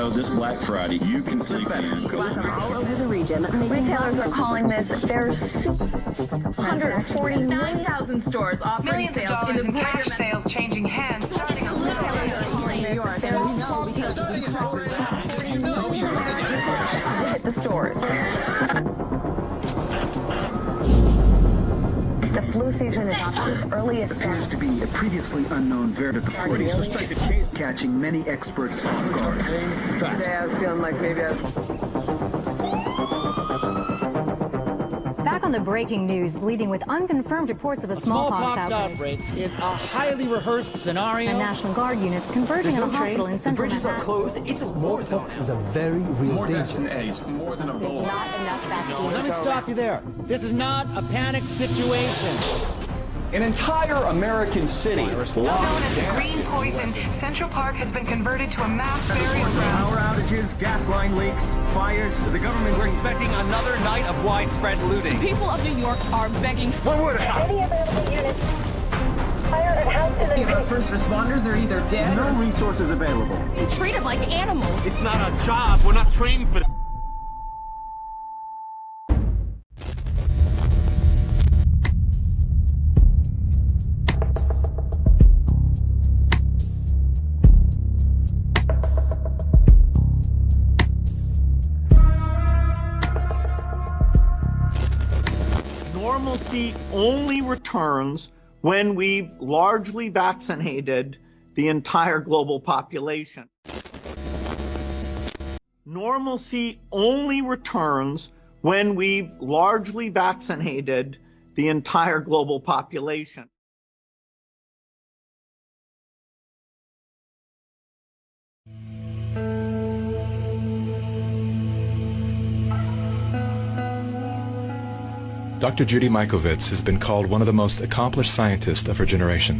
know, this Black Friday, you can sleep in. All over the region. Retailers are calling this their 149,000 stores offering Millions of sales dollars in cash greater sales changing hands. starting in New York. And we know because we Hit the stores. The flu season is off to its earliest Appears to be a previously unknown variant of the flu, suspected case catching many experts off guard. Today I was feeling like maybe I was... Back on the breaking news, leading with unconfirmed reports of a smallpox outbreak. Is a highly rehearsed scenario. And National Guard units converging on a hospital in central Manhattan. The bridges are closed. It's smallpox is a very real More danger. deaths than AIDS, more than There's Ebola. not enough vaccines. Let me stop you there. This is not a panic situation. An entire American city known as the green poison. Central Park has been converted to a mass burial ground. Power outages, gas line leaks, fires. The government. We're expecting another night of widespread looting. People of New York are begging. What would happen? Our first responders are either dead No resources available. or treated like animals. It's not our job. We're not trained for. Normalcy only returns when we've largely vaccinated the entire global population. Normalcy only returns when we've largely vaccinated the entire global population. Dr. Judy Mikovits has been called one of the most accomplished scientists of her generation.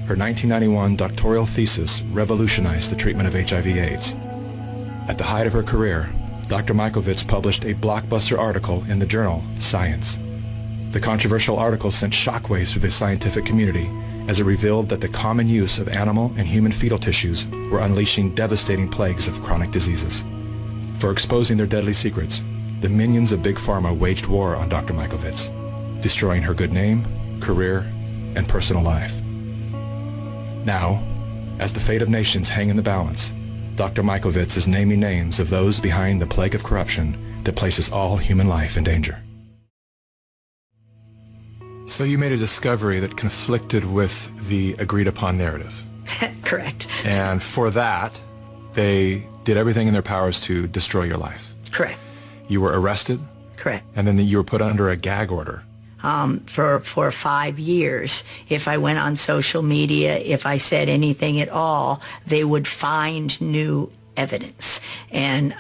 Her 1991 doctoral thesis revolutionized the treatment of HIV/AIDS. At the height of her career, Dr. Mikovits published a blockbuster article in the journal Science. The controversial article sent shockwaves through the scientific community as it revealed that the common use of animal and human fetal tissues were unleashing devastating plagues of chronic diseases. For exposing their deadly secrets, the minions of Big Pharma waged war on Dr. Mikovits, destroying her good name, career, and personal life. Now, as the fate of nations hang in the balance, Dr. Mikovits is naming names of those behind the plague of corruption that places all human life in danger. So you made a discovery that conflicted with the agreed-upon narrative. Correct. And for that, they did everything in their powers to destroy your life. Correct. You were arrested, Correct. and then you were put under a gag order. For 5 years, if I went on social media, if I said anything at all, they would find new evidence and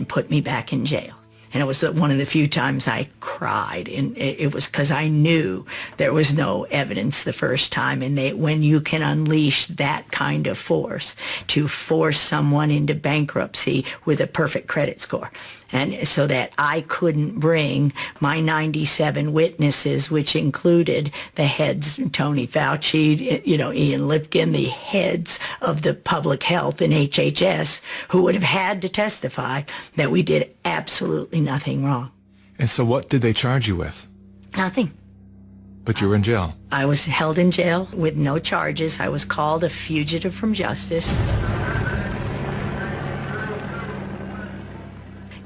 put me back in jail. And it was one of the few times I cried, and it was because I knew there was no evidence the first time. And when you can unleash that kind of force to force someone into bankruptcy with a perfect credit score, and so that I couldn't bring my 97 witnesses, which included the heads, Tony Fauci, Ian Lipkin, the heads of the public health and HHS, who would have had to testify that we did absolutely nothing wrong. And so what did they charge you with? Nothing. But you were in jail. I was held in jail with no charges. I was called a fugitive from justice.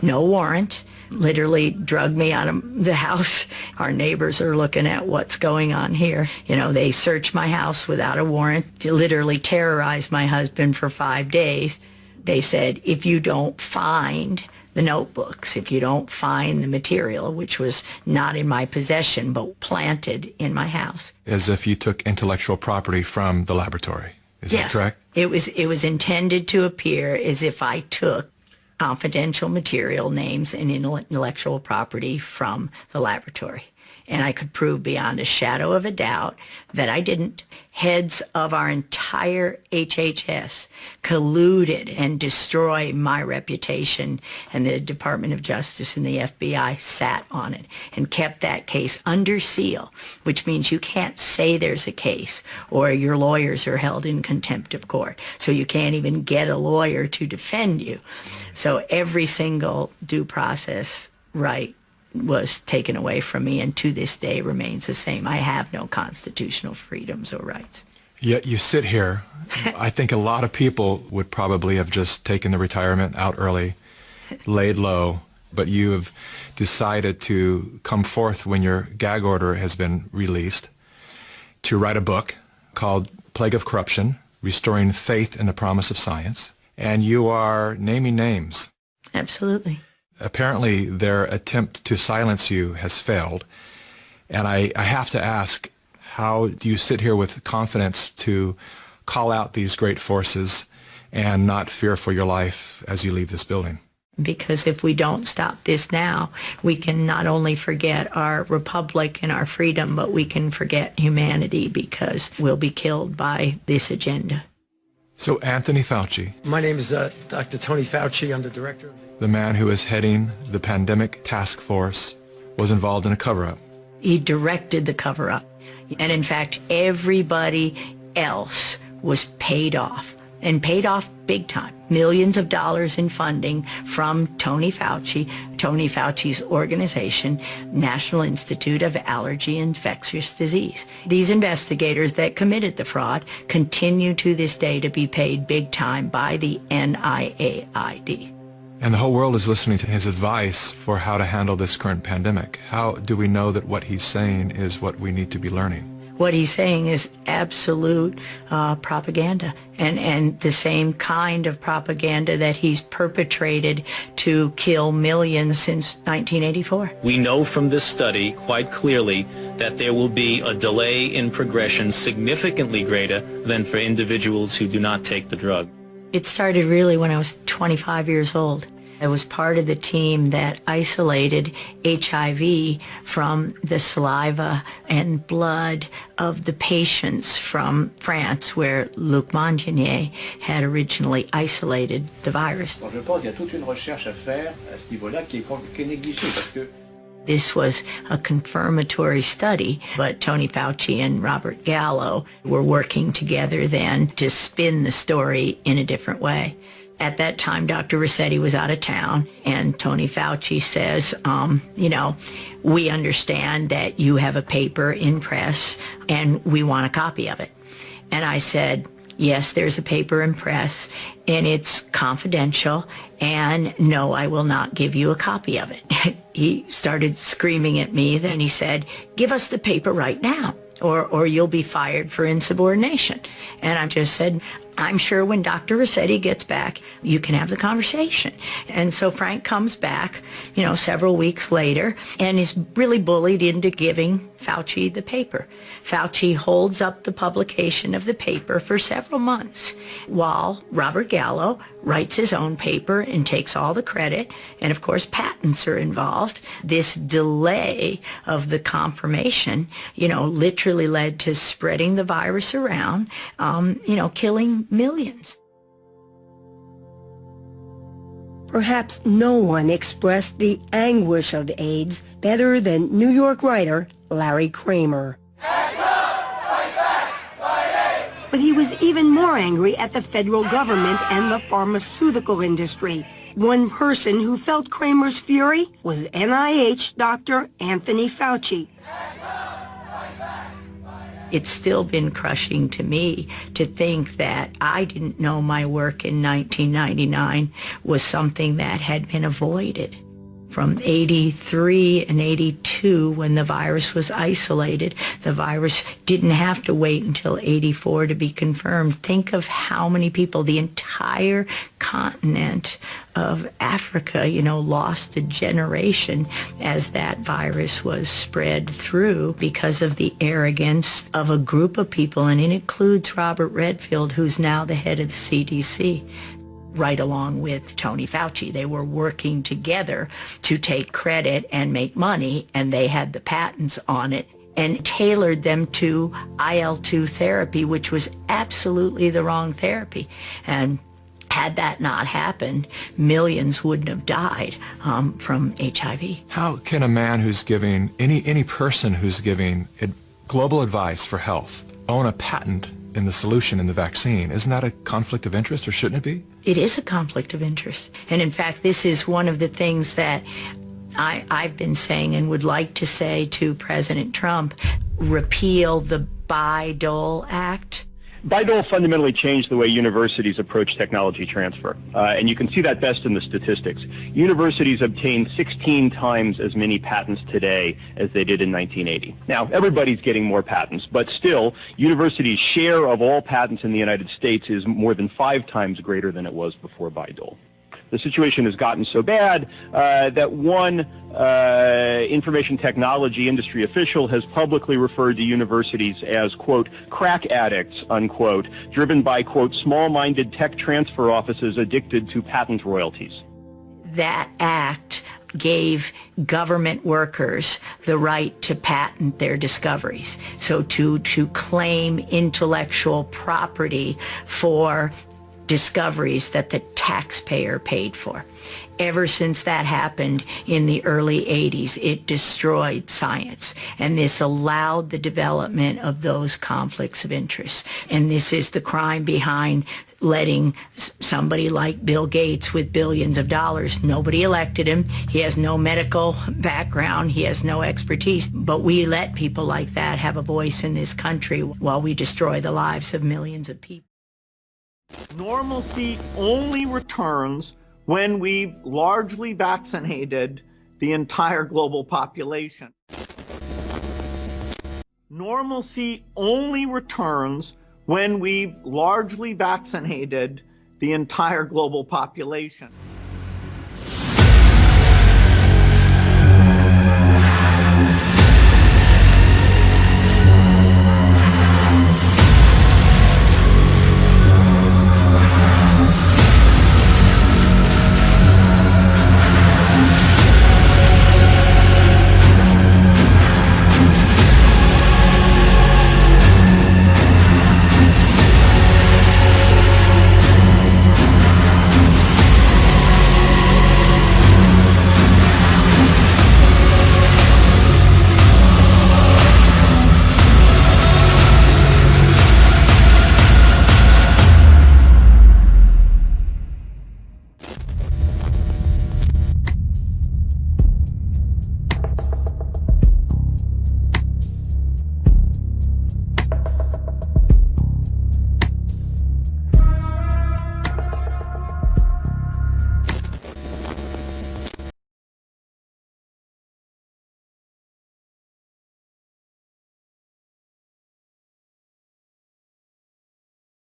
No warrant. Literally drugged me out of the house. Our neighbors are looking at what's going on here. They searched my house without a warrant. Literally terrorized my husband for 5 days. They said, if you don't find the notebooks, if you don't find the material, which was not in my possession but planted in my house. As if you took intellectual property from the laboratory. Is Yes. that correct? It was intended to appear as if I took confidential material, names, and intellectual property from the laboratory. and I could prove beyond a shadow of a doubt that I didn't, heads of our entire HHS colluded and destroyed my reputation, and the Department of Justice and the FBI sat on it and kept that case under seal, which means you can't say there's a case or your lawyers are held in contempt of court. So you can't even get a lawyer to defend you. So every single due process right was taken away from me, and to this day remains the same. I have no constitutional freedoms or rights. Yet you sit here. I think a lot of people would probably have just taken the retirement out early, laid low, but you have decided to come forth when your gag order has been released to write a book called Plague of Corruption, Restoring Faith in the Promise of Science, and you are naming names. Absolutely. Apparently their attempt to silence you has failed, and I have to ask, how do you sit here with confidence to call out these great forces and not fear for your life as you leave this building? Because if we don't stop this now, we can not only forget our republic and our freedom, but we can forget humanity, because we'll be killed by this agenda. So Anthony Fauci. My name is Dr. Tony Fauci. I'm the director. The man who is heading the pandemic task force was involved in a cover-up. He directed the cover-up. And in fact, everybody else was paid off, and paid off big time. Millions of dollars in funding from Tony Fauci, Tony Fauci's organization, National Institute of Allergy and Infectious Disease. These investigators that committed the fraud continue to this day to be paid big time by the NIAID. And the whole world is listening to his advice for how to handle this current pandemic. How do we know that what he's saying is what we need to be learning? What he's saying is absolute propaganda, and the same kind of propaganda that he's perpetrated to kill millions since 1984. We know from this study quite clearly that there will be a delay in progression significantly greater than for individuals who do not take the drug. It started really when I was 25 years old. I was part of the team that isolated HIV from the saliva and blood of the patients from France, where Luc Montagnier had originally isolated the virus. Je pense qu'il y a toute une recherche à faire à ce niveau-là qui est négligée parce que this was a confirmatory study, but Tony Fauci and Robert Gallo were working together then to spin the story in a different way. At that time, Dr. Rossetti was out of town, and Tony Fauci says, you know, we understand that you have a paper in press, and we want a copy of it. And I said, yes, there's a paper in press, and it's confidential, and no, I will not give you a copy of it. He started screaming at me, then he said, give us the paper right now, or you'll be fired for insubordination. And I just said, I'm sure when Dr. Rossetti gets back, you can have the conversation. And so Frank comes back, you know, several weeks later, and is really bullied into giving Fauci the paper. Fauci holds up the publication of the paper for several months, while Robert Gallo writes his own paper and takes all the credit, and of course patents are involved. This delay of the confirmation, you know, literally led to spreading the virus around, you know, killing millions. Perhaps no one expressed the anguish of AIDS better than New York writer Larry Kramer. But he was even more angry at the federal government and the pharmaceutical industry. One person who felt Kramer's fury was NIH Dr. Anthony Fauci. It's still been crushing to me to think that I didn't know my work in 1999 was something that had been avoided. From 83 and 82, when the virus was isolated, the virus didn't have to wait until 84 to be confirmed. Think of how many people, the entire continent of Africa, you know, lost a generation as that virus was spread through because of the arrogance of a group of people, and it includes Robert Redfield, who's now the head of the CDC. right along with Tony Fauci. They were working together to take credit and make money, and they had the patents on it and tailored them to IL-2 therapy, which was absolutely the wrong therapy. And had that not happened, millions wouldn't have died from HIV. How can a man who's giving, any person who's giving global advice for health own a patent in the solution in the vaccine? Isn't that a conflict of interest, or shouldn't it be? It is a conflict of interest. And in fact, this is one of the things that I've been saying and would like to say to President Trump: repeal the Bayh-Dole Act. Bayh-Dole fundamentally changed the way universities approach technology transfer, and you can see that best in the statistics. Universities obtain 16 times as many patents today as they did in 1980. Now, everybody's getting more patents, but still, universities' share of all patents in the United States is more than 5 times greater than it was before Bayh-Dole. The situation has gotten so bad that one information technology industry official has publicly referred to universities as, quote, crack addicts, unquote, driven by, quote, small-minded tech transfer offices addicted to patent royalties. That act gave government workers the right to patent their discoveries. So to claim intellectual property for discoveries that the taxpayer paid for. Ever since that happened in the early 80s, it destroyed science. And this allowed the development of those conflicts of interest. And this is the crime behind letting somebody like Bill Gates with billions of dollars, nobody elected him, he has no medical background, he has no expertise, but we let people like that have a voice in this country while we destroy the lives of millions of people. Normalcy only returns when we've largely vaccinated the entire global population. Normalcy only returns when we've largely vaccinated the entire global population.